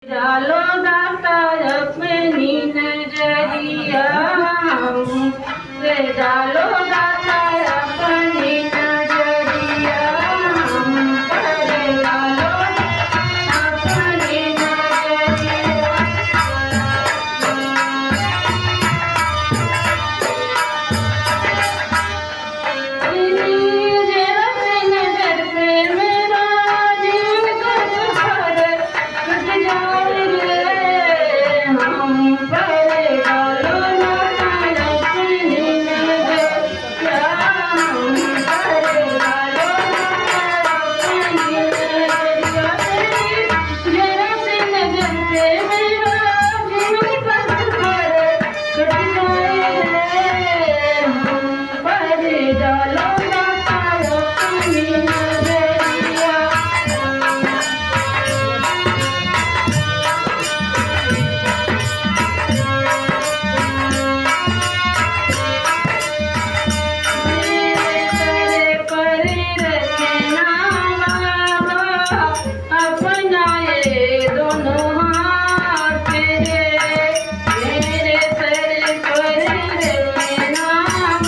डालो दाता अपनी नजरिया वे डालो दाता अपनी नजरिया पर डालो अपनी नजरिया जरा से नजर से मेरा जीवन का सफर कट जाए हम पर डालो दाता अपनी नजरिया हम पर डालो दाता अपनी नजरिया जरा से नजर से मेरा जीवन का सफर कट जाए हम पर डालो दाता अपनी नजरिया मेरे पर रखना बाबा अपना ये दोनों हाथ मेरे सर पर रखना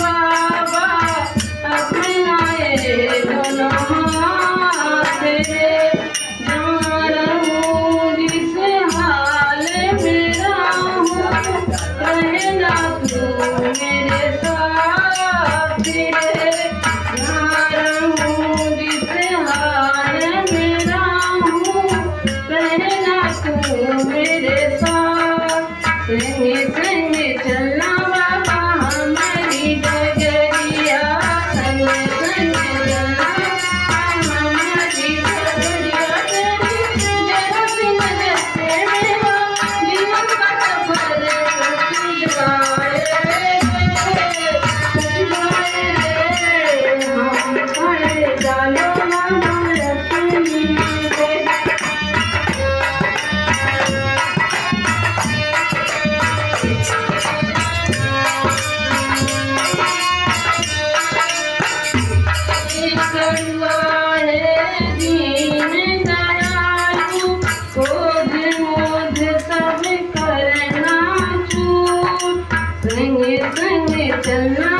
बाबा अपना ये दोनों हाथ जहाँ रहूँ जिस हाल में रहूँ रहना तू मेरे साथ जहाँ रहूँ जिस हाल में रहूँ रहना तू मेरे साथ संग संग चलना बाबा हमारी डगरिया संग संग चलना हमारी डगरिया जरा सी नजर से मेरा जीवन का सफर कट जाए हम पर डालो अपनी करुआ है दीन दयालु क्रोध मोद सब करना छूट संग संग चलना